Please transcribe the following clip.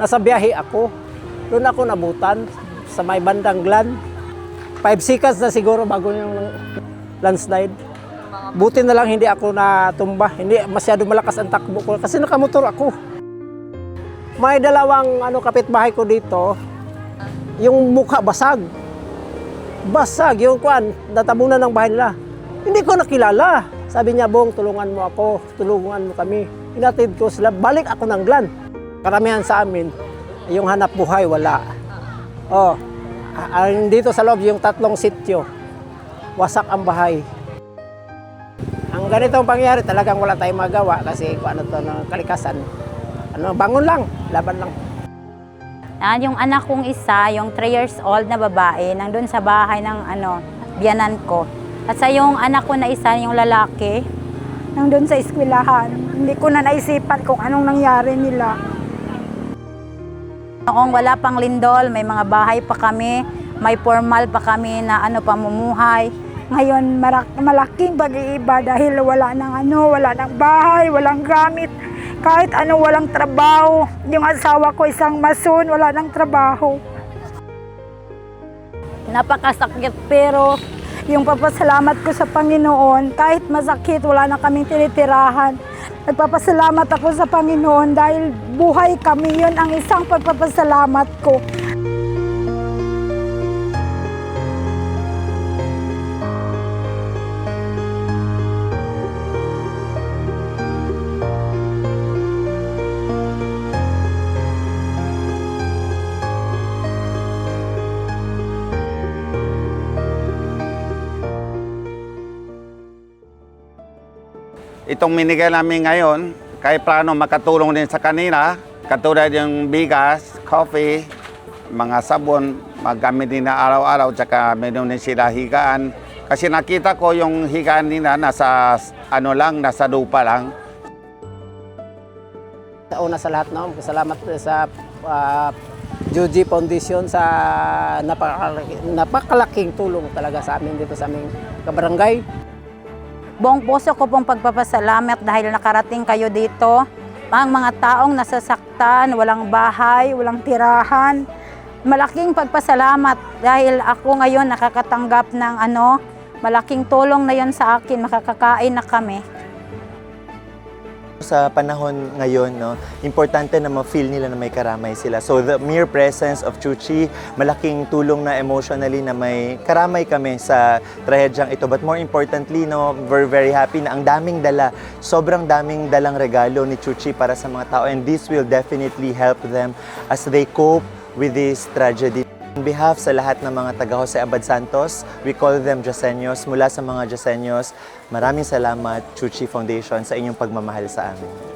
nasa biyahe ako. Doon ako nabutan sa may bandang Glan. 5 seconds na siguro bago yung landslide. Buti na lang hindi ako natumba. Hindi masyado malakas ang takbo ko kasi nakamotor ako. May dalawang kapitbahay ko dito. Yung mukha basag. Basag yung kuan, natabunan ng bahay nila. Hindi ko nakilala. Sabi niya, Bong, tulungan mo ako, tulungan mo kami. Inatid ko sila, balik ako ng Glan. Karamihan sa amin, yung hanap buhay, wala. Oh, dito sa loob, yung 3 sityo, wasak ang bahay. Ang ganitong pangyayari, talagang wala tayong magawa kasi kung ano to ng kalikasan. Bangon lang, laban lang. Yung anak kong isa, yung 3 years old na babae, nandun sa bahay ng biyanan ko. At sa yung anak ko na isa, yung lalaki, nandun sa eskwelahan. Hindi ko na naisipan kung anong nangyari nila. Noong wala pang lindol, may mga bahay pa kami, may formal pa kami na pamumuhay. Ngayon, malaking pag-iiba dahil wala ng bahay, walang gamit. Kahit walang trabaho. Yung asawa ko isang mason, wala ng trabaho. Napakasakit pero yung papasalamat ko sa Panginoon, kahit masakit, wala na kaming tinitirahan. Nagpapasalamat ako sa Panginoon dahil buhay kami, yun ang isang pagpapasalamat ko. Itong minigay namin ngayon, kahit paano makatulong din sa kanila, katulad yung bigas, coffee, mga sabon, magamit din na araw-araw, tsaka meron din sila higaan. Kasi nakita ko yung higaan nila nasa nasa lupa lang. Una sa lahat, salamat sa Juji Foundation sa napakalaking tulong talaga sa amin dito sa aming kabarangay. Buong puso ko pong pagpapasalamat dahil nakarating kayo dito. Ang mga taong nasasaktan, walang bahay, walang tirahan. Malaking pagpasalamat dahil ako ngayon nakakatanggap ng malaking tulong na yon sa akin, makakakain na kami. Sa panahon ngayon, importante na ma-feel nila na may karamay sila. So the mere presence of Chuchi, malaking tulong na emotionally na may karamay kami sa trahedyang ito. But more importantly, we're very happy na ang daming dala, sobrang daming dalang regalo ni Chuchi para sa mga tao. And this will definitely help them as they cope with this tragedy. On behalf sa lahat ng mga taga-Jose Abad Santos, we call them Diyoseños. Mula sa mga Diyoseños, maraming salamat, Chuchi Foundation, sa inyong pagmamahal sa amin.